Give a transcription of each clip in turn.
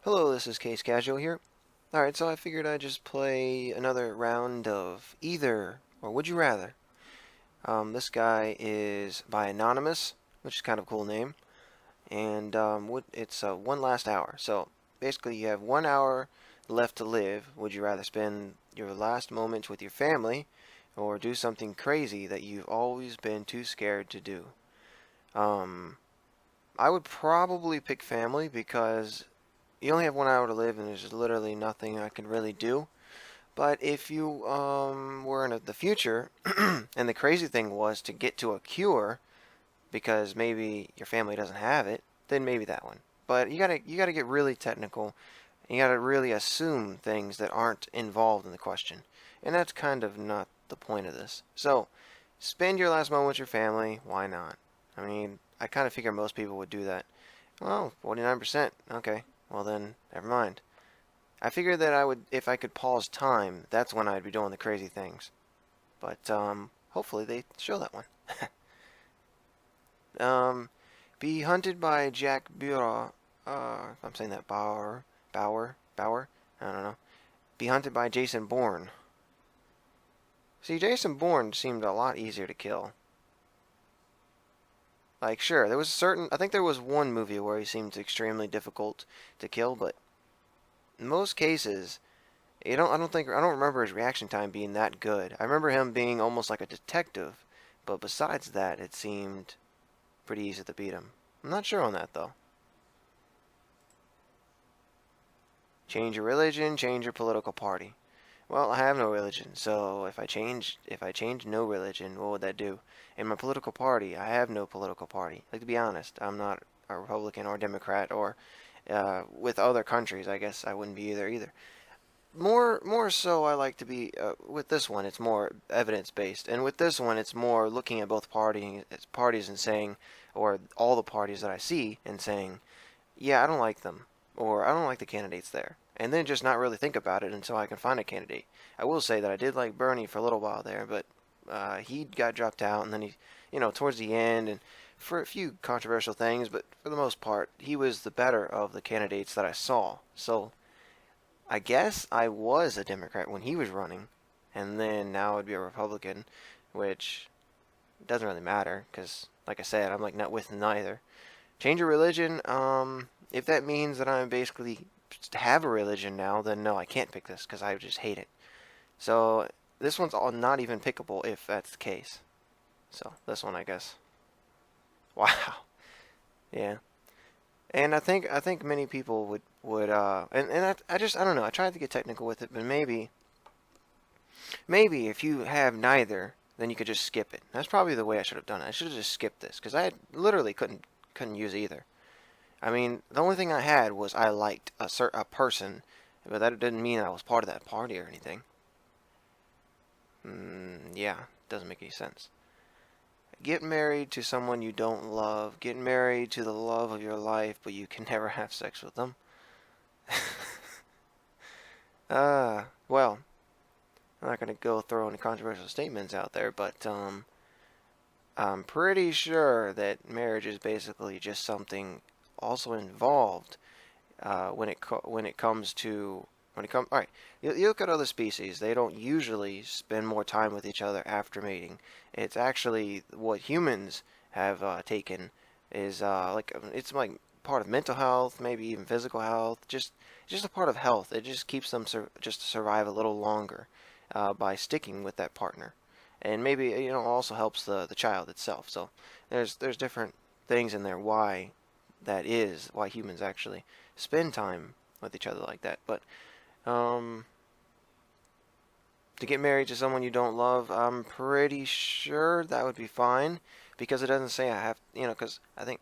Hello, this is Case Casual here. Alright, so I figured I'd just play another round of Either or Would You Rather. This guy is by Anonymous, which is kind of a cool name, and it's one last hour. So basically, you have 1 hour left to live. Would you rather spend your last moments with your family or do something crazy that you've always been too scared to do? Um, I would probably pick family because you only have 1 hour to live and there's literally nothing I can really do. But if you were in the future and the crazy thing was to get to a cure because maybe your family doesn't have it, then maybe that one. But you gotta get really technical. And you gotta really assume things that aren't involved in the question, and that's kind of not the point of this. So, spend your last moment with your family. Why not? I mean, I kind of figure most people would do that. Oh, 49%. Okay. Well then, never mind. I figured that I would, if I could pause time, that's when I'd be doing the crazy things. But hopefully they show that one. um, be hunted by Jack Bauer. If I'm saying that Bauer. I don't know. Be hunted by Jason Bourne. See, Jason Bourne seemed a lot easier to kill. Like, sure, there was I think there was one movie where he seemed extremely difficult to kill, but in most cases, I don't remember his reaction time being that good. I remember him being almost like a detective, but besides that, it seemed pretty easy to beat him. I'm not sure on that though. Change your religion, change your political party. Well, I have no religion, so if I change no religion, what would that do? In my political party, I have no political party. Like, to be honest, I'm not a Republican or Democrat, or with other countries, I guess I wouldn't be either. More so, I like to be with this one. It's more evidence based, and with this one, it's more looking at both parties and saying, or all the parties that I see, and saying, yeah, I don't like them, or I don't like the candidates there, and then just not really think about it until I can find a candidate. I will say that I did like Bernie for a little while there, but he got dropped out, and then towards the end, and for a few controversial things, but for the most part, he was the better of the candidates that I saw. So I guess I was a Democrat when he was running, and then now I'd be a Republican, which doesn't really matter because, like I said, I'm like not with neither. Change your religion. If that means that I'm basically have a religion now, then no, I can't pick this because I just hate it. So this one's all not even pickable if that's the case. So this one, I guess. Wow. Yeah. And I think many people would and I don't know. I tried to get technical with it, but maybe if you have neither, then you could just skip it. That's probably the way I should have done it. I should have just skipped this because literally couldn't use either. I mean, the only thing I had was I liked a person, but that didn't mean I was part of that party or anything. Yeah, doesn't make any sense. Get married to someone you don't love. Get married to the love of your life, but you can never have sex with them. Well, I'm not gonna go throw any controversial statements out there, but I'm pretty sure that marriage is basically just something also involved when it comes to all right. You look at other species; they don't usually spend more time with each other after mating. It's actually what humans have taken is it's like part of mental health, maybe even physical health, just a part of health. It just keeps them just to survive a little longer by sticking with that partner, and maybe also helps the child itself. So there's different things in there why humans actually spend time with each other like that. But um, to get married to someone you don't love, I'm pretty sure that would be fine because it doesn't say I have, because I think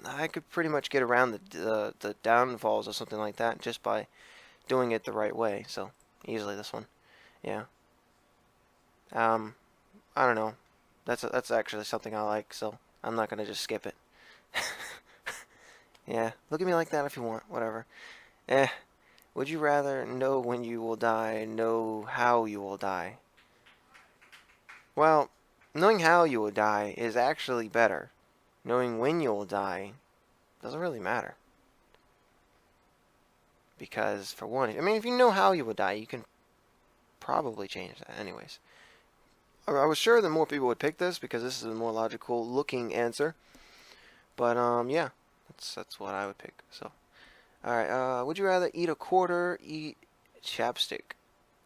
I could pretty much get around the downfalls or something like that just by doing it the right way. So easily this one, yeah. Um, I don't know. That's actually something I like, so I'm not gonna just skip it. Yeah, look at me like that if you want. Whatever. Eh. Would you rather know when you will die, know how you will die? Well, knowing how you will die is actually better. Knowing when you will die doesn't really matter. Because, for one, I mean, if you know how you would die, you can probably change that. Anyways, I was sure that more people would pick this because this is a more logical looking answer. But, yeah, that's what I would pick. So, alright, would you rather eat a quarter, eat chapstick?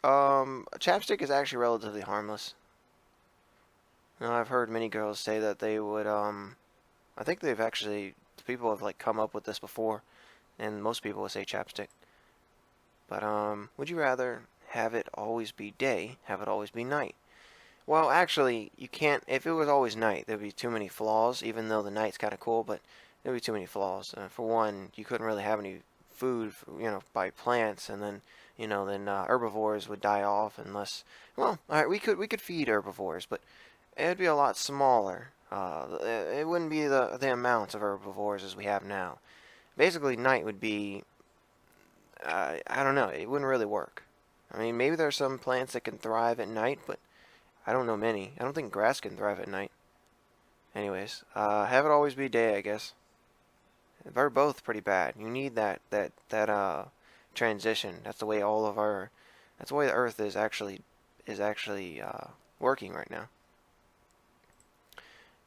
Chapstick is actually relatively harmless. Now, I've heard many girls say that they would, I think they've actually, people have, like, come up with this before, and most people would say chapstick. But, would you rather have it always be day, have it always be night? Well, actually, you can't, if it was always night, there'd be too many flaws, even though the night's kind of cool, but there'd be too many flaws. For one, you couldn't really have any food, by plants, and then, then herbivores would die off unless, well, alright, we could feed herbivores, but it'd be a lot smaller. It wouldn't be the amount of herbivores as we have now. Basically, night would be, I don't know, it wouldn't really work. I mean, maybe there are some plants that can thrive at night, but I don't know many. I don't think grass can thrive at night. Anyways, have it always be day, I guess. They're both pretty bad. You need that transition. That's the way that's the way the Earth is actually working right now.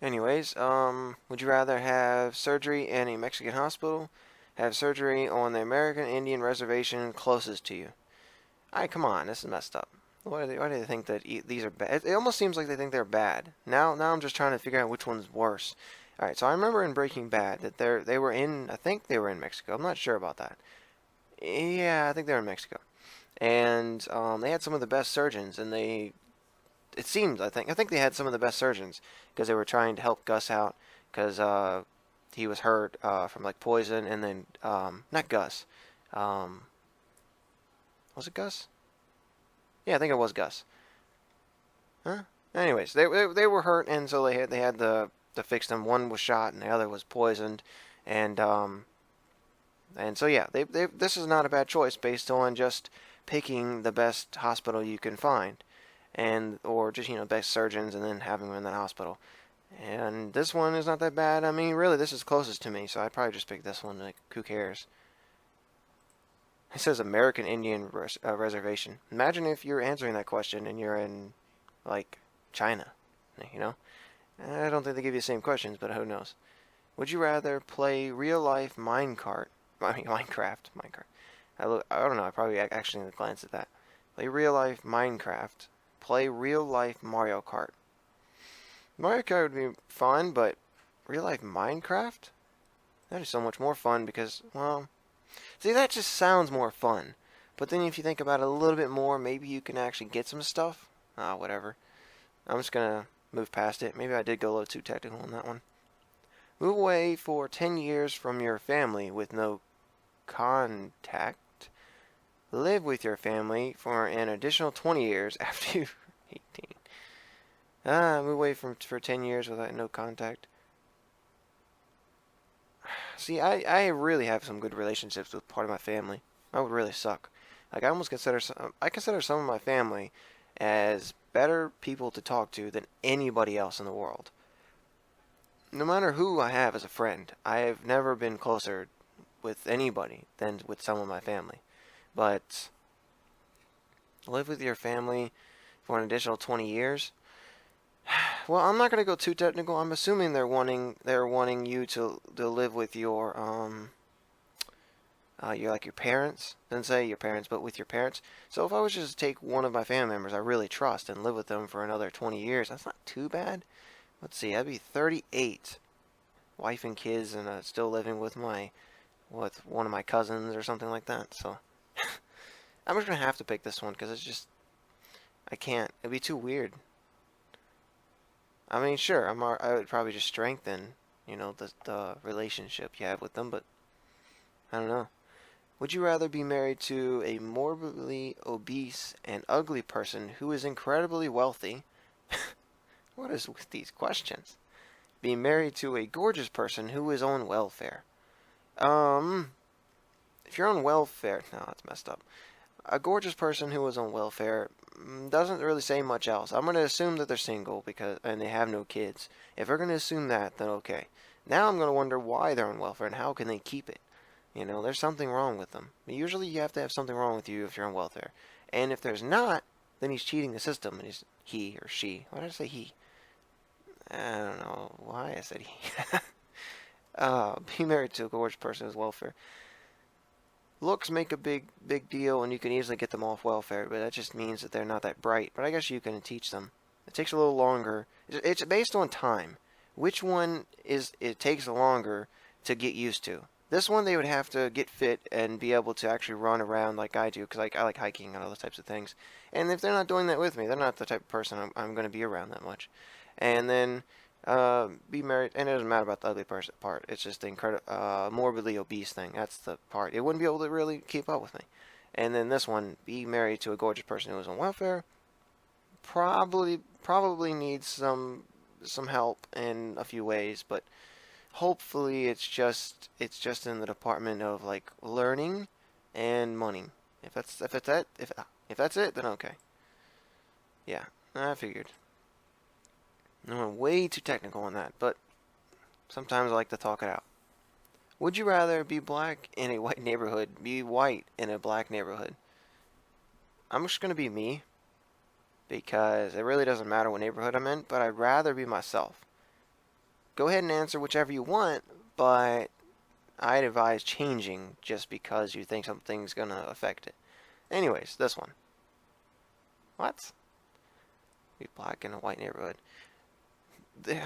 Anyways, would you rather have surgery in a Mexican hospital, have surgery on the American Indian reservation closest to you? Come on, this is messed up. Why do they think that these are bad? It almost seems like they think they're bad. Now I'm just trying to figure out which one's worse. All right, so I remember in Breaking Bad that I think they were in Mexico. I'm not sure about that. Yeah, I think they were in Mexico, and they had some of the best surgeons, and it seems I think they had some of the best surgeons because they were trying to help Gus out because he was hurt from like poison, and then not Gus, was it Gus? Yeah, I think it was Gus. Huh? Anyways, they were hurt, and so they had to fix them. One was shot, and the other was poisoned, and so yeah, this is not a bad choice based on just picking the best hospital you can find, or just best surgeons and then having them in that hospital. And this one is not that bad. I mean, really, this is closest to me, so I'd probably just pick this one. Like, who cares? It says American Indian reservation. Imagine if you're answering that question and you're in, like, China, I don't think they give you the same questions, but who knows. Would you rather play real-life Minecraft? I don't know, I probably actually need to glance at that. Play real-life Minecraft. Play real-life Mario Kart. Mario Kart would be fun, but real-life Minecraft? That is so much more fun because, well... See, that just sounds more fun. But then if you think about it a little bit more, maybe you can actually get some stuff. Whatever. I'm just going to move past it. Maybe I did go a little too technical on that one. Move away for 10 years from your family with no contact. Live with your family for an additional 20 years after you're 18. Move away for 10 years without no contact. See, I really have some good relationships with part of my family. I would really suck. Like, I consider some of my family as better people to talk to than anybody else in the world. No matter who I have as a friend, I have never been closer with anybody than with some of my family. But live with your family for an additional 20 years? Well, I'm not gonna go too technical. I'm assuming they're wanting you to live with your your parents. Didn't say your parents, but with your parents. So if I was just to take one of my family members I really trust and live with them for another 20 years, that's not too bad. Let's see, I'd be 38, wife and kids, and still living with one of my cousins or something like that. So I'm just gonna have to pick this one because it's just I can't. It'd be too weird. I mean, sure, I would probably just strengthen, the relationship you have with them, but I don't know. Would you rather be married to a morbidly obese and ugly person who is incredibly wealthy? What is with these questions? Be married to a gorgeous person who is on welfare. If you're on welfare, no, that's messed up. A gorgeous person who is on welfare doesn't really say much else. I'm going to assume that they're single and they have no kids. If we're going to assume that, then okay. Now I'm going to wonder why they're on welfare and how can they keep it. You know, there's something wrong with them. Usually you have to have something wrong with you if you're on welfare. And if there's not, then he's cheating the system. And he or she. Why did I say he? I don't know why I said he. Be married to a gorgeous person is welfare. Looks make a big deal, and you can easily get them off welfare, but that just means that they're not that bright. But I guess you can teach them. It takes a little longer. It's based on time. Which one it takes longer to get used to? This one they would have to get fit and be able to actually run around like I do, because I like hiking and all those types of things. And if they're not doing that with me, they're not the type of person I'm going to be around that much. And then be married, and it doesn't matter about the ugly person part. It's just the morbidly obese thing. That's the part. It wouldn't be able to really keep up with me. And then this one, be married to a gorgeous person who is on welfare. Probably needs some help in a few ways, but hopefully it's just in the department of like learning and money. If that's it, then okay. Yeah, I figured. I'm way too technical on that, but sometimes I like to talk it out. Would you rather be black in a white neighborhood, be white in a black neighborhood? I'm just going to be me, because it really doesn't matter what neighborhood I'm in, but I'd rather be myself. Go ahead and answer whichever you want, but I'd advise changing just because you think something's going to affect it. Anyways, this one. What? Be black in a white neighborhood.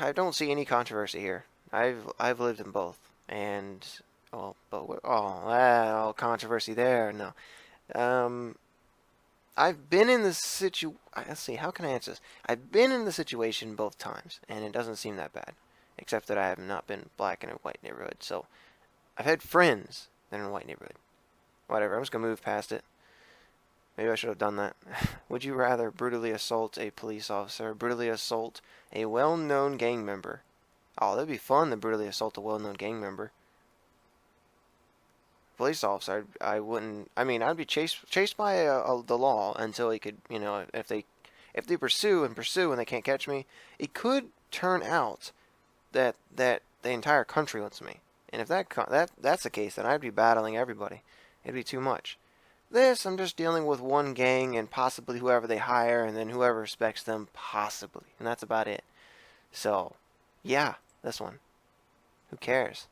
I don't see any controversy here. I've lived in both, and controversy there. No, I've been in the Let's see, how can I answer this? I've been in the situation both times, and it doesn't seem that bad, except that I have not been black in a white neighborhood. So I've had friends that are in a white neighborhood. Whatever. I'm just gonna move past it. Maybe I should have done that. Would you rather brutally assault a police officer, brutally assault a well-known gang member? Oh, that'd be fun to brutally assault a well-known gang member. Police officer, I wouldn't. I mean, I'd be chased by the law until he could, if they pursue and they can't catch me, it could turn out that the entire country wants me. And if that's the case, then I'd be battling everybody. It'd be too much. This, I'm just dealing with one gang and possibly whoever they hire, and then whoever respects them, possibly. And that's about it. So, yeah, this one. Who cares?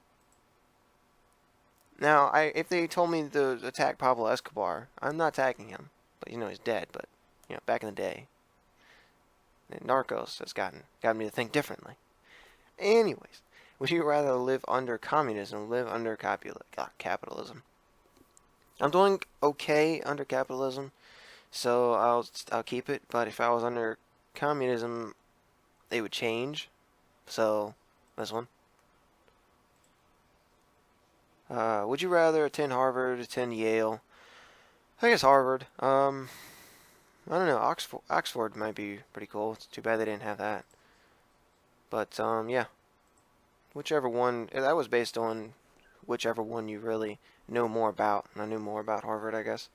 Now, if they told me to attack Pablo Escobar, I'm not attacking him. But, he's dead. But, back in the day, Narcos has gotten me to think differently. Anyways, would you rather live under communism or live under capitalism? I'm doing okay under capitalism, so I'll keep it. But if I was under communism, they would change. So this one. Would you rather attend Harvard, attend Yale? I guess Harvard. I don't know. Oxford might be pretty cool. It's too bad they didn't have that. But yeah. Whichever one. That was based on whichever one you really know more about. And I knew more about Harvard, I guess.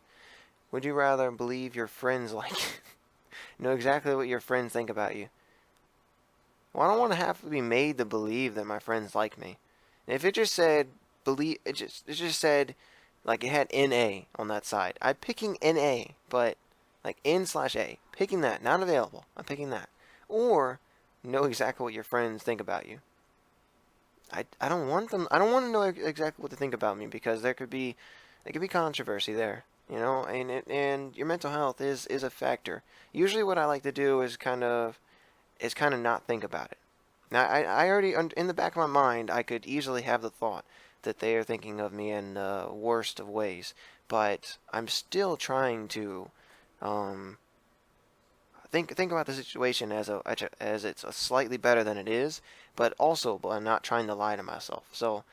Would you rather believe your friends like you? Know exactly what your friends think about you? Well, I don't want to have to be made to believe that my friends like me. If it just said it just said like it had NA on that side, I'm picking NA, but like N/A, picking that, not available. I'm picking that. Or know exactly what your friends think about you. I don't want them. I don't want to know exactly what they think about me, because there could be controversy there, and your mental health is a factor. Usually, what I like to do is kind of not think about it. Now, I already in the back of my mind, I could easily have the thought that they are thinking of me in the worst of ways, but I'm still trying to think about the situation as it's a slightly better than it is, but also I'm not trying to lie to myself. So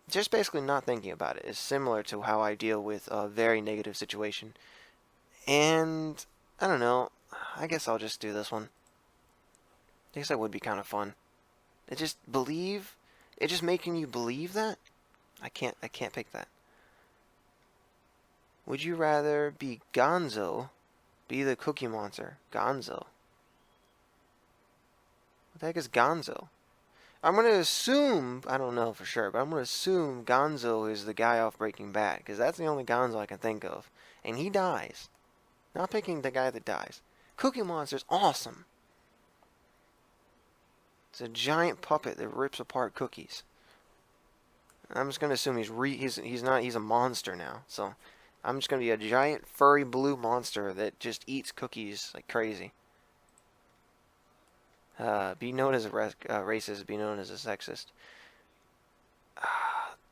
just basically not thinking about it is similar to how I deal with a very negative situation. And I don't know, I guess I'll just do this one. I guess that would be kind of fun. It's just making you believe that? I can't pick that. Would you rather be Gonzo? Be the Cookie Monster. Gonzo. What the heck is Gonzo? I'm going to assume, I don't know for sure, but I'm going to assume Gonzo is the guy off Breaking Bad, because that's the only Gonzo I can think of. And he dies. Not picking the guy that dies. Cookie Monster's awesome. It's a giant puppet that rips apart cookies. I'm just going to assume he's a monster now. So I'm just going to be a giant furry blue monster that just eats cookies like crazy. Be known as a racist, be known as a sexist.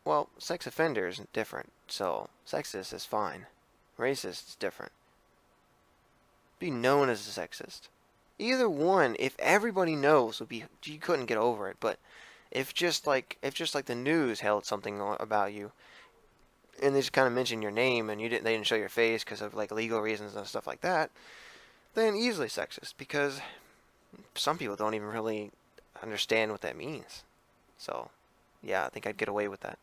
Well, sex offender is different, so sexist is fine. Racist is different. Be known as a sexist. Either one, if everybody knows, you couldn't get over it. But if just like the news held something about you, and they just kind of mentioned your name and they didn't show your face because of like legal reasons and stuff like that, then easily sexist, because some people don't even really understand what that means. So, yeah, I think I'd get away with that.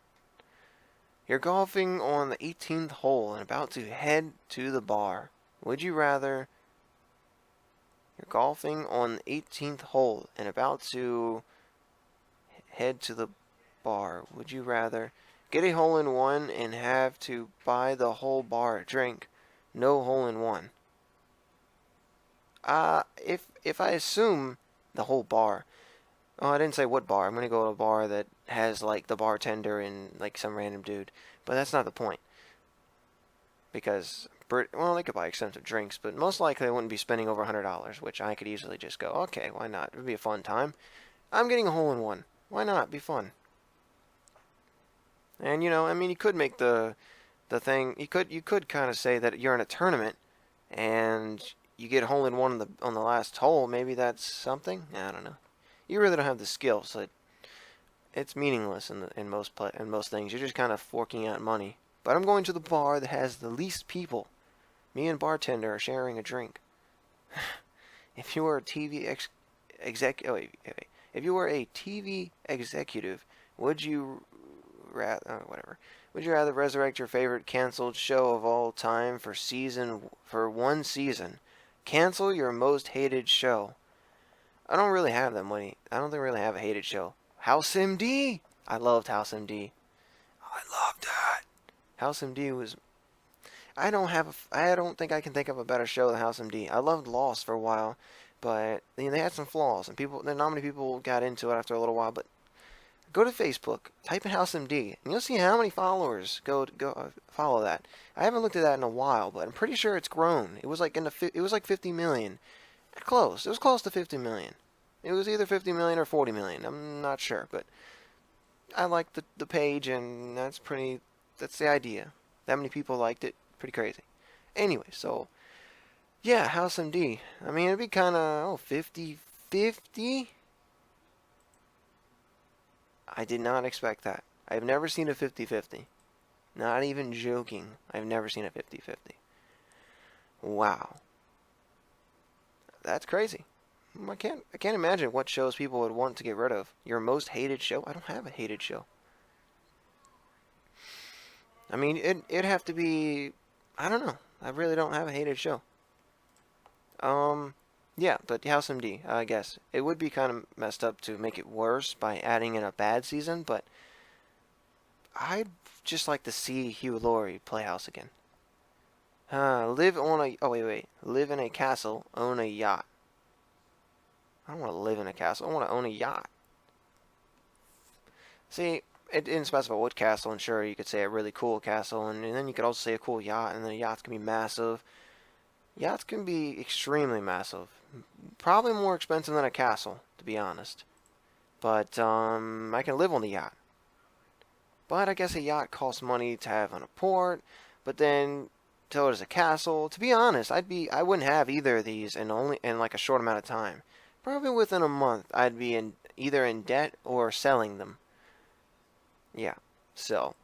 You're golfing on the 18th hole and about to head to the bar. Would you rather... You're golfing on the 18th hole and about to head to the bar. Would you rather get a hole-in-one and have to buy the whole bar a drink? No hole-in-one. If I assume the whole bar... Oh, I didn't say what bar. I'm going to go to a bar that has, like, the bartender and, like, some random dude. But that's not the point. Because, well, they could buy expensive drinks, but most likely they wouldn't be spending over $100, which I could easily just go, okay, why not? It would be a fun time. I'm getting a hole-in-one. Why not? Be fun. And, you know, I mean, you could make the thing... You could kind of say that you're in a tournament, and you get a hole-in-one on the last hole. Maybe that's something? I don't know. You really don't have the skill, so it's meaningless in most things. You're just kind of forking out money. But I'm going to the bar that has the least people. Me and bartender are sharing a drink. If you were a TV if you were a TV executive, would you rather resurrect your favorite canceled show of all time for 1 season? Cancel your most hated show. I don't really have that money. I don't think I really have a hated show. House MD. I loved House MD. I loved that. House MD was... I don't think I can think of a better show than House MD. I loved Lost for a while, but they had some flaws, and not many people got into it after a little while. But go to Facebook, type in House MD, and you'll see how many followers go follow that. I haven't looked at that in a while, but I'm pretty sure it's grown. It was like 50 million. Close. It was close to 50 million. It was either 50 million or 40 million. I'm not sure, but I liked the page, and that's the idea. That many people liked it. Pretty crazy. Anyway, so, yeah, House MD. I mean, it'd be kind of, 50-50? I did not expect that. I've never seen a 50-50. Not even joking. I've never seen a 50-50. Wow. That's crazy. I can't imagine what shows people would want to get rid of. Your most hated show? I don't have a hated show. I mean, it'd have to be... I don't know. I really don't have a hated show. Yeah, but House MD, I guess. It would be kind of messed up to make it worse by adding in a bad season, but I'd just like to see Hugh Laurie play House again. Live in a castle, own a yacht. I don't want to live in a castle. I want to own a yacht. See, it didn't specify what castle, and sure, you could say a really cool castle, and then you could also say a cool yacht, and then yachts can be massive. Yachts can be extremely massive. Probably more expensive than a castle, to be honest. But, I can live on the yacht. But I guess a yacht costs money to have on a port, but then so does a castle. To be honest, I wouldn't have either of these in like a short amount of time. Probably within a month, I'd be either in debt or selling them. Yeah, so.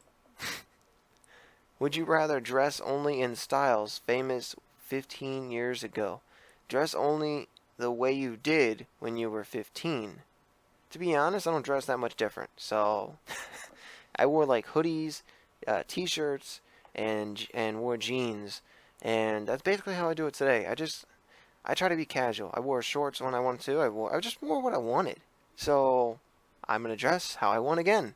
Would you rather dress only in styles famous 15 years ago? Dress only the way you did when you were 15. To be honest, I don't dress that much different. So, I wore like hoodies, t-shirts, and wore jeans. And that's basically how I do it today. I try to be casual. I wore shorts when I wanted to. I just wore what I wanted. So, I'm going to dress how I want again.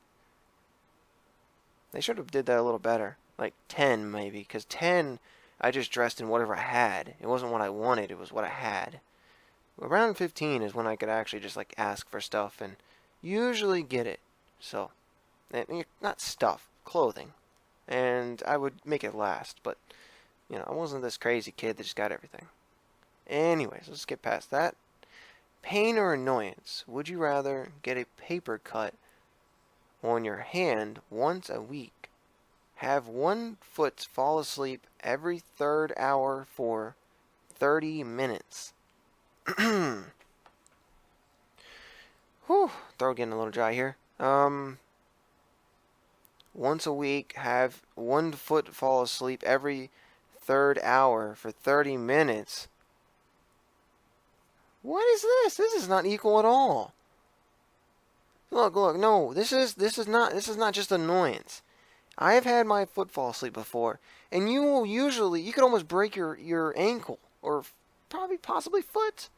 They should have did that a little better. Like 10 maybe, because 10 I just dressed in whatever I had. It wasn't what I wanted, it was what I had. Around 15 is when I could actually just like ask for stuff and usually get it. So, not stuff, clothing. And I would make it last, but I wasn't this crazy kid that just got everything. Anyways, let's get past that. Pain or annoyance? Would you rather get a paper cut on your hand once a week, have one foot fall asleep every third hour for 30 minutes? Whew, throat getting a little dry here. Once a week, have one foot fall asleep every third hour for 30 minutes. What is this? This is not equal at all. Look, no, this is not just annoyance. I have had my foot fall asleep before, and you could almost break your ankle, or possibly foot.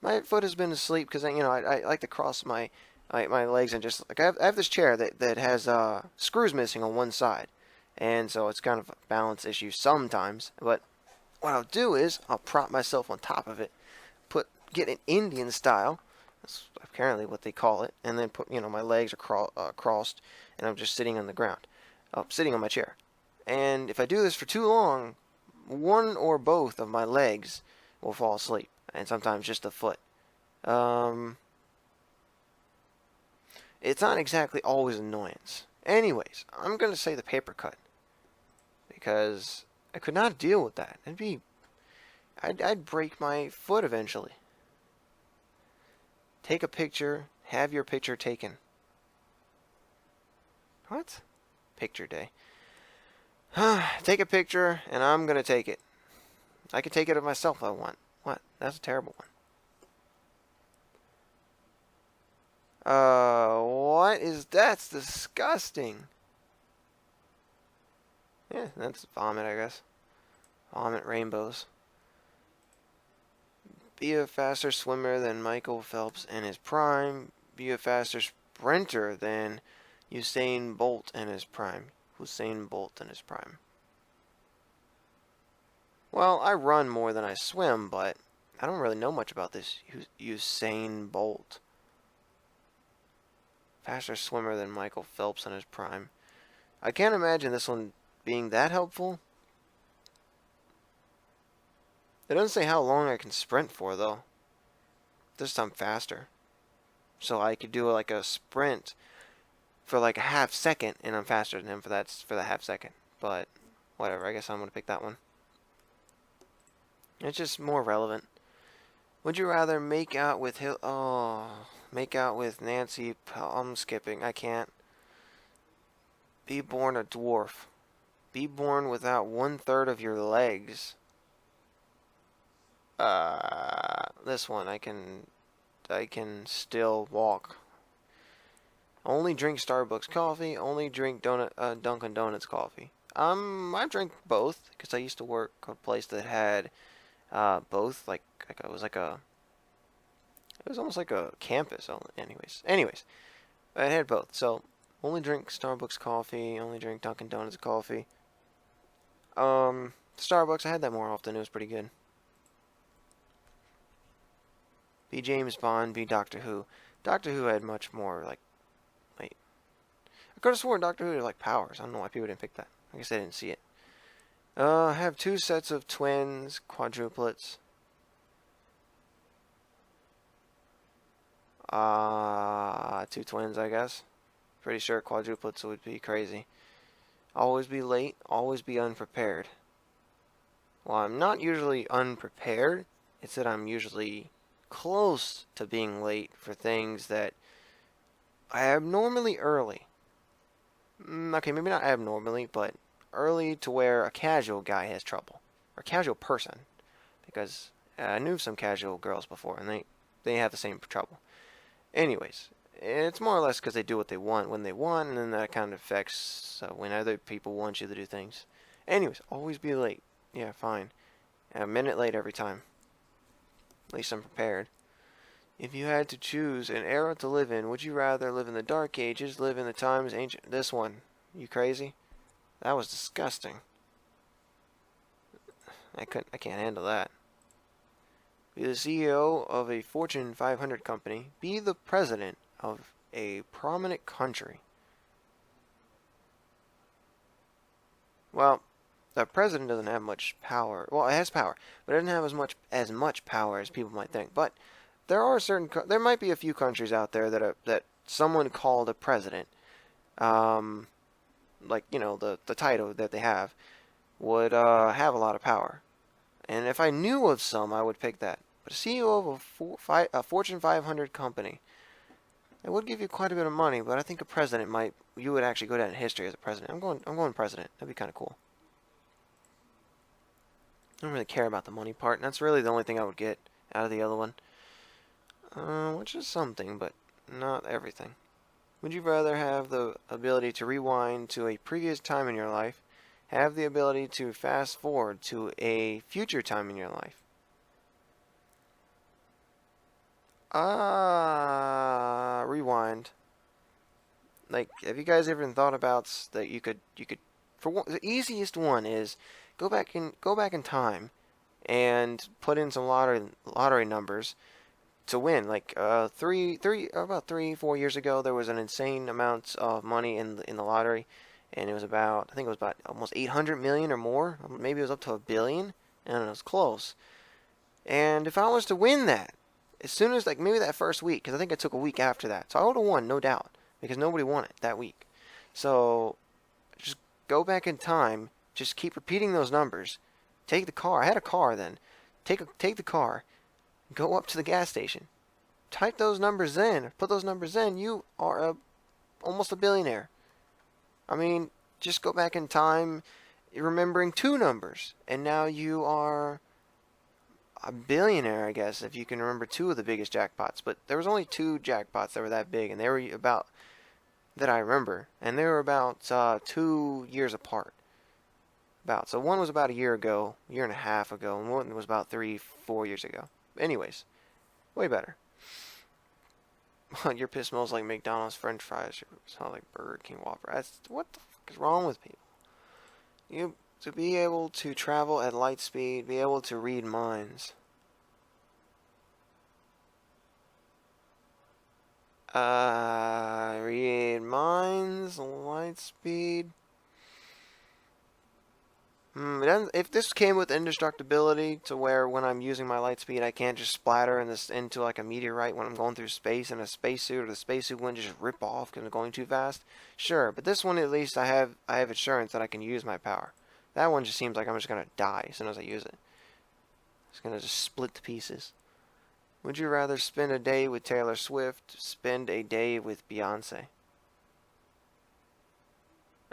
My foot has been asleep because I like to cross my legs and just like I have this chair that has screws missing on one side, and so it's kind of a balance issue sometimes. But what I'll do is I'll prop myself on top of it, get an Indian style. That's apparently what they call it, and then put my legs are crossed, and I'm just sitting on the ground, sitting on my chair. And if I do this for too long, one or both of my legs will fall asleep, and sometimes just a foot. It's not exactly always annoyance. Anyways, I'm gonna say the paper cut because I could not deal with that. I'd break my foot eventually. Take a picture, have your picture taken. What? Picture day. Take a picture, and I'm gonna take it. I can take it of myself if I want. What? That's a terrible one. What is that's disgusting. Yeah, that's vomit, I guess. Vomit rainbows. Be a faster swimmer than Michael Phelps in his prime. Be a faster sprinter than Usain Bolt in his prime. Usain Bolt in his prime. Well, I run more than I swim, but I don't really know much about this Usain Bolt. Faster swimmer than Michael Phelps in his prime. I can't imagine this one being that helpful. It doesn't say how long I can sprint for, though. This time faster. So I could do like a sprint for like a half second, and I'm faster than him for that half second. But whatever, I guess I'm gonna pick that one. It's just more relevant. Would you rather make out with make out with Nancy? I'm skipping. I can't. Be born a dwarf. Be born without 1/3 of your legs. This one I can still walk. Only drink Starbucks coffee. Only drink Dunkin' Donuts coffee. I drink both because I used to work at a place that had both. Like it was almost like a campus. Anyways, I had both. So only drink Starbucks coffee. Only drink Dunkin' Donuts coffee. Starbucks, I had that more often. It was pretty good. Be James Bond, be Doctor Who. Doctor Who had much more, like, wait. I could have sworn Doctor Who had, like, powers. I don't know why people didn't pick that. I guess they didn't see it. Have 2 sets of twins, quadruplets. 2 twins, I guess. Pretty sure quadruplets would be crazy. Always be late, always be unprepared. Well, I'm not usually unprepared. It's that I'm usually close to being late for things that I abnormally early. Okay, maybe not abnormally, but early to where a casual guy has trouble. Or casual person. Because I knew some casual girls before, and they have the same trouble. Anyways, it's more or less because they do what they want when they want, and then that kind of affects when other people want you to do things. Anyways, always be late. Yeah, fine. A minute late every time. At least I'm prepared. If you had to choose an era to live in, would you rather live in the Dark Ages, live in the times ancient? This one. You crazy? That was disgusting. I can't handle that. Be the CEO of a Fortune 500 company. Be the president of a prominent country. Well, the president doesn't have much power. Well, it has power, but it doesn't have as much power as people might think. But there might be a few countries out there that someone called a president, like the title that they have, would have a lot of power. And if I knew of some, I would pick that. But a CEO of a Fortune 500 company, it would give you quite a bit of money. But I think a president you would actually go down in history as a president. I'm going president. That'd be kind of cool. I don't really care about the money part. And that's really the only thing I would get out of the other one. Which is something, but not everything. Would you rather have the ability to rewind to a previous time in your life, have the ability to fast forward to a future time in your life? Rewind. Like, have you guys ever thought about that you could for one, the easiest one is go back in time and put in some lottery numbers to win. Like about 3-4 years ago, there was an insane amount of money in the lottery, and I think it was about almost 800 million or more. Maybe it was up to $1 billion, and it was close. And if I was to win that, as soon as maybe that first week, because I think it took a week after that, so I would have won, no doubt, because nobody won it that week. So just go back in time, just keep repeating those numbers. Take the car. I had a car then. Take the car. Go up to the gas station. Type those numbers in. Put those numbers in. You are almost a billionaire. I mean, just go back in time, remembering 2 numbers, and now you are a billionaire, I guess, if you can remember 2 of the biggest jackpots. But there was only 2 jackpots that were that big, and they were about, that I remember, and they were about 2 years apart. So one was about a year ago, a year and a half ago, and one was about 3-4 years ago. Anyways, way better. Your piss smells like McDonald's French fries. You smell like Burger King Whopper. What the fuck is wrong with people? To be able to travel at light speed, be able to read minds. Read minds, light speed. If this came with indestructibility to where when I'm using my light speed I can't just splatter into like a meteorite when I'm going through space in a spacesuit, or the spacesuit wouldn't just rip off because I'm going too fast, sure. But this one, at least I have assurance that I can use my power. That one just seems like I'm just going to die as soon as I use it. It's going to just split to pieces. Would you rather spend a day with Taylor Swift, spend a day with Beyonce?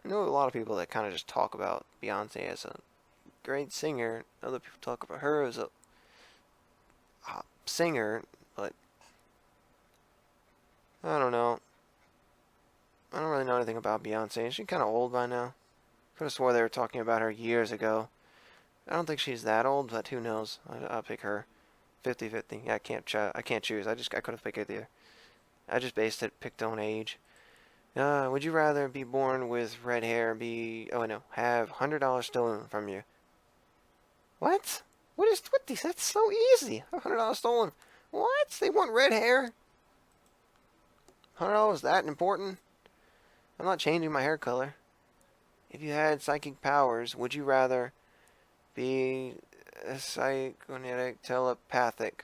I know a lot of people that kind of just talk about Beyonce as a great singer. Other people talk about her as a singer, but I don't know. I don't really know anything about Beyonce. Is she kind of old by now? Could have swore they were talking about her years ago. I don't think she's that old, but who knows? I'll pick her. 50-50. Yeah, I can't choose. I could have picked either. I just picked on age. Would you rather be born with red hair, have $100 stolen from you? What? What? That's so easy. $100 stolen. What? They want red hair? $100 is that important? I'm not changing my hair color. If you had psychic powers, would you rather be psychokinetic, telepathic?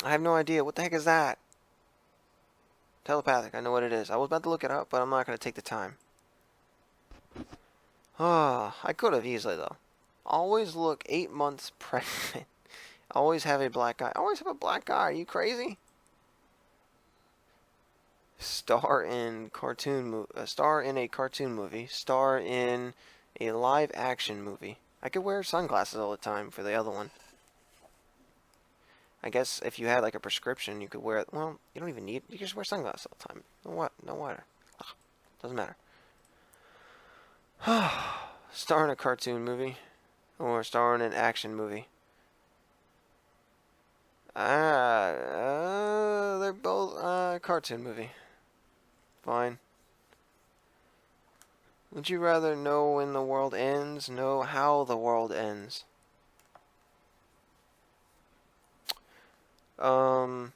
I have no idea. What the heck is that? Telepathic, I know what it is. I was about to look it up, but I'm not going to take the time. I could have easily, though. Always look 8 months pregnant. Always have a black eye. Always have a black eye. Are you crazy? Star in a cartoon movie. Star in a live action movie. I could wear sunglasses all the time for the other one. I guess if you had like a prescription, you could wear it. Well, you don't even need. You can just wear sunglasses all the time. No water. Doesn't matter. Star in a cartoon movie, or star in an action movie. They're both cartoon movie. Fine. Would you rather know when the world ends, know how the world ends? Why?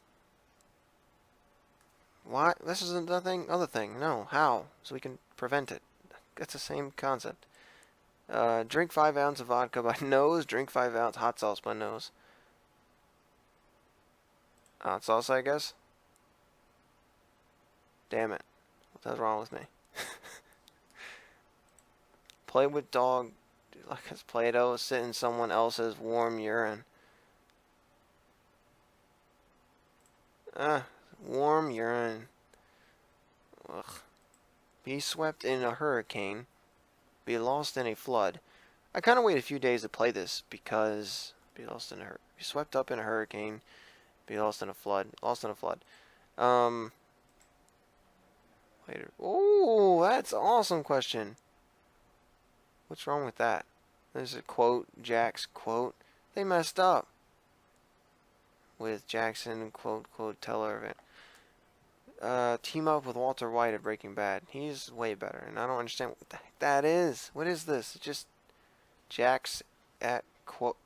This is another other thing. No, how? So we can prevent it. That's the same concept. Drink 5 ounces of vodka by nose. Drink 5 ounces hot sauce by nose. Hot sauce, I guess. Damn it. What's wrong with me? Play with dog like it's Play-Doh. Sit in someone else's warm urine. Warm urine. Ugh. Be swept in a hurricane. Be lost in a flood. I kind of wait a few days to play this because be swept up in a hurricane. Be lost in a flood. Lost in a flood. Later. Oh, that's an awesome question. What's wrong with that? There's a quote. Jack's quote. They messed up with Jackson quote teller event. Team up with Walter White at Breaking Bad. He's way better, and I don't understand what the heck that is. What is this? It's just Jack's at quote.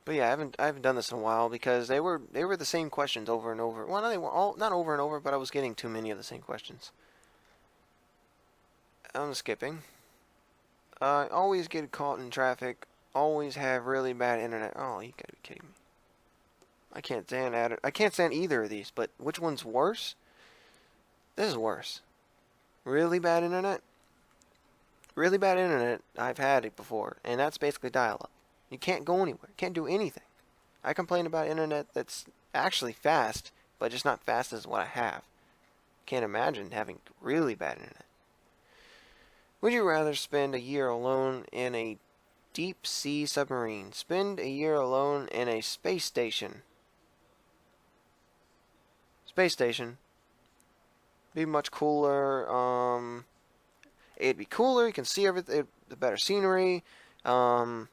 But yeah, I haven't done this in a while because they were the same questions over and over. Well, they were all not over and over, but I was getting too many of the same questions. I'm skipping. Always get caught in traffic. Always have really bad internet. Oh, you gotta be kidding me. I can't stand either of these, but which one's worse? This is worse. Really bad internet? Really bad internet, I've had it before, and that's basically dial-up. You can't go anywhere. Can't do anything. I complain about internet that's actually fast, but just not fast as what I have. Can't imagine having really bad internet. Would you rather spend a year alone in a deep sea submarine? Spend a year alone in a space station? Space station. Be much cooler. It'd be cooler. You can see everything. The better scenery. I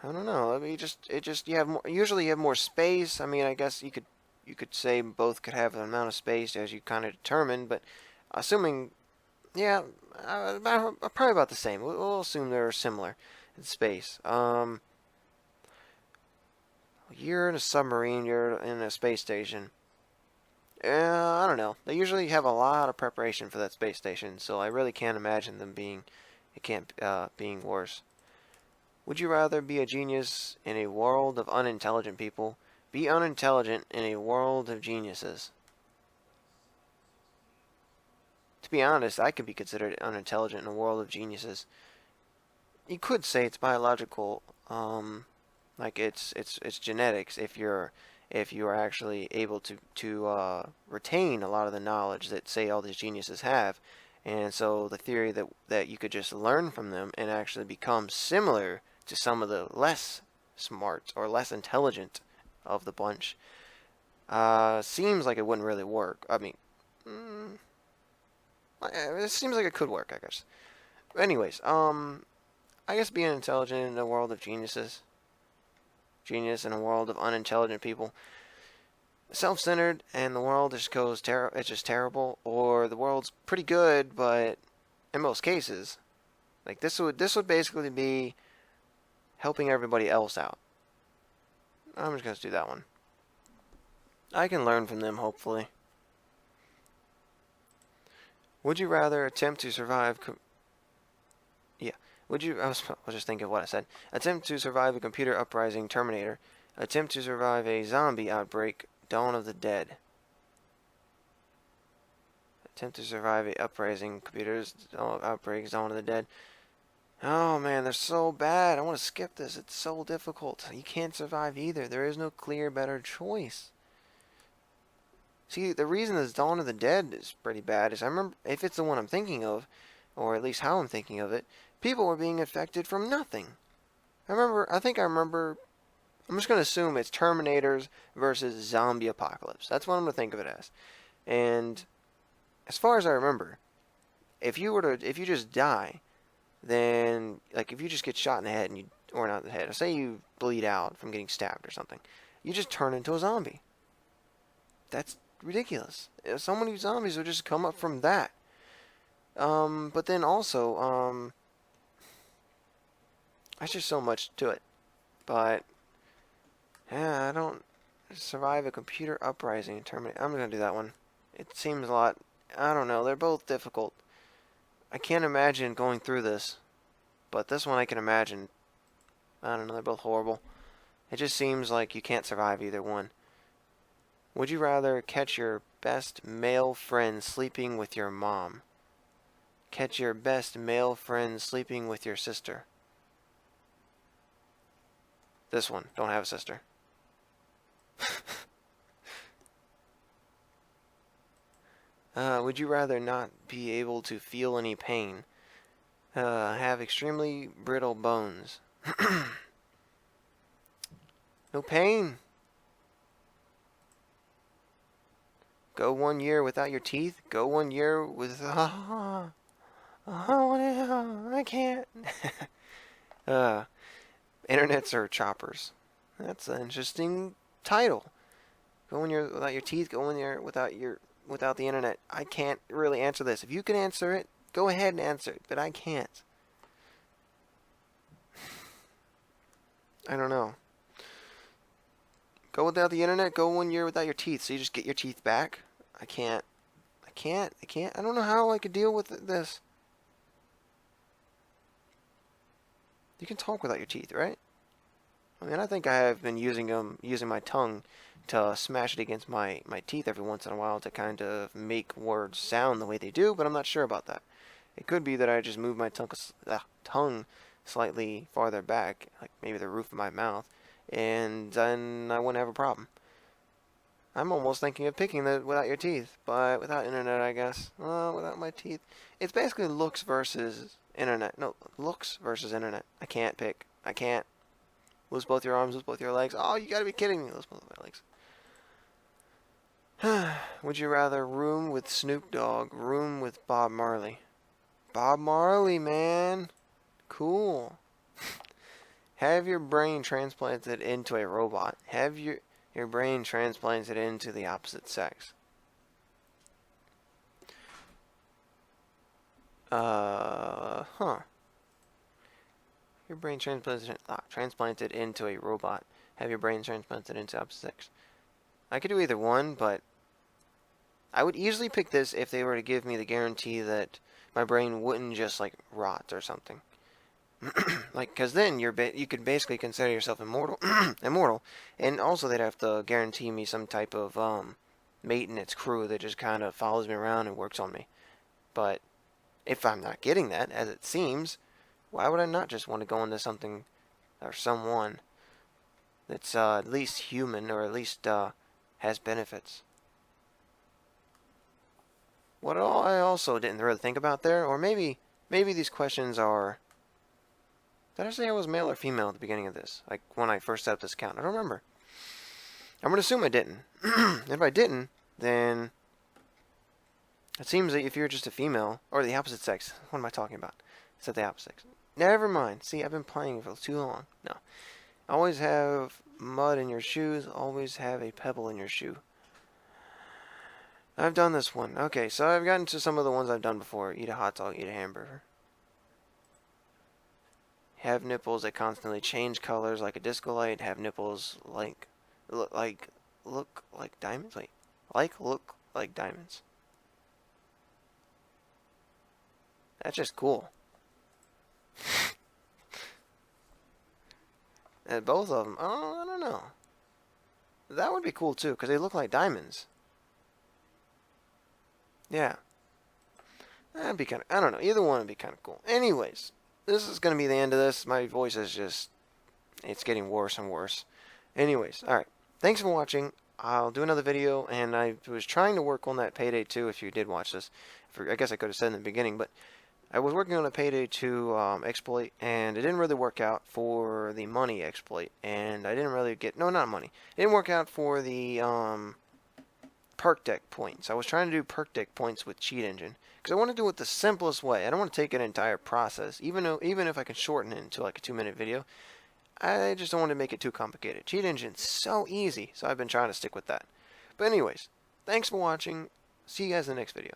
don't know. I mean, you have more. Usually, you have more space. I mean, I guess you could say both could have an amount of space as you kind of determine, but assuming, yeah, probably about the same. We'll assume they're similar in space. You're in a submarine. You're in a space station. I don't know. They usually have a lot of preparation for that space station, so I really can't imagine them being worse. Would you rather be a genius in a world of unintelligent people? Be unintelligent in a world of geniuses. To be honest, I could be considered unintelligent in a world of geniuses. You could say it's biological, like it's genetics if you are actually able to retain a lot of the knowledge that say all these geniuses have. And so the theory that you could just learn from them and actually become similar to some of the less smart or less intelligent of the bunch seems like it wouldn't really work. I mean, it seems like it could work, I guess. But anyways, I guess being intelligent in a world of geniuses, genius in a world of unintelligent people, self-centered, and the world just goes it's just terrible, or the world's pretty good, but in most cases, like this would basically be helping everybody else out. I'm just gonna do that one. I can learn from them, hopefully. Would you rather attempt to survive? I was just thinking of what I said. Attempt to survive a computer uprising, Terminator. Attempt to survive a zombie outbreak, Dawn of the Dead. Attempt to survive a uprising, computers outbreak, Dawn of the Dead. Oh man, they're so bad. I want to skip this. It's so difficult. You can't survive either. There is no clear better choice. See, the reason this Dawn of the Dead is pretty bad is I remember, if it's the one I'm thinking of, or at least how I'm thinking of it, people were being infected from nothing. I think I remember, I'm just going to assume it's Terminators versus zombie apocalypse. That's what I'm going to think of it as. And as far as I remember, if you just die, then, like, if you just get shot in the head and you, or not the head, or say you bleed out from getting stabbed or something, you just turn into a zombie. That's ridiculous. So many zombies will just come up from that. But then also, there's just so much to it. But, yeah, I don't survive a computer uprising and terminate. I'm gonna do that one. It seems a lot, I don't know, they're both difficult. I can't imagine going through this, but this one I can imagine. I don't know, they're both horrible. It just seems like you can't survive either one. Would you rather catch your best male friend sleeping with your mom? Catch your best male friend sleeping with your sister? This one, don't have a sister. Would you rather not be able to feel any pain? Have extremely brittle bones. No pain. Go 1 year without your teeth. Go 1 year with... I can't. Internets or choppers? That's an interesting title. Go 1 year without your teeth. Go 1 year without the internet. I can't really answer this. If you can answer it, go ahead and answer it, but I can't. I don't know. Go without the internet, go 1 year without your teeth, so you just get your teeth back. I can't. I don't know how I could deal with this. You can talk without your teeth, right? I mean, I think I have been using my tongue to smash it against my teeth every once in a while to kind of make words sound the way they do, but I'm not sure about that. It could be that I just move my tongue slightly farther back, like maybe the roof of my mouth, and then I wouldn't have a problem. I'm almost thinking of picking the without your teeth, but without internet, I guess. Well, without my teeth. It's basically looks versus internet. No, looks versus internet. I can't pick. I can't. Lose both your arms, lose both your legs. Oh, you gotta be kidding me. Lose both of my legs. Would you rather room with Snoop Dogg, room with Bob Marley? Bob Marley, man. Cool. Have your brain transplanted into a robot. Have your brain transplanted into the opposite sex. Your brain transplanted into a robot. Have your brain transplanted into opposite sex. I could do either one, but I would easily pick this if they were to give me the guarantee that my brain wouldn't just like rot or something. Like, because then you could basically consider yourself immortal, and also they'd have to guarantee me some type of maintenance crew that just kind of follows me around and works on me. But if I'm not getting that, as it seems, why would I not just want to go into something or someone that's at least human or at least has benefits? What I also didn't really think about there, or maybe these questions are... Did I say I was male or female at the beginning of this? Like, when I first set up this account? I don't remember. I'm going to assume I didn't. If I didn't, then... It seems that if you're just a female, or the opposite sex... What am I talking about? It's at the opposite sex. Never mind. See, I've been playing for too long. No. Always have mud in your shoes. Always have a pebble in your shoe. I've done this one. Okay, so I've gotten to some of the ones I've done before. Eat a hot dog, eat a hamburger. Have nipples that constantly change colors like a disco light. Have nipples like look like diamonds. Look like diamonds. That's just cool. And both of them. Oh, I don't know. That would be cool too, because they look like diamonds. Yeah. That'd be kind of... I don't know. Either one would be kind of cool. Anyways. This is going to be the end of this. My voice is just... It's getting worse and worse. Anyways, alright. Thanks for watching. I'll do another video, and I was trying to work on that Payday 2, if you did watch this. I guess I could have said in the beginning, but I was working on a Payday 2 exploit, and it didn't really work out for the money exploit. And I didn't really get... No, not money. It didn't work out for the perk deck points. I was trying to do perk deck points with Cheat Engine because I want to do it the simplest way. I don't want to take an entire process, even if I can shorten it into like a 2-minute video. I just don't want to make it too complicated. Cheat Engine's so easy, so I've been trying to stick with that. But anyways, thanks for watching. See you guys in the next video.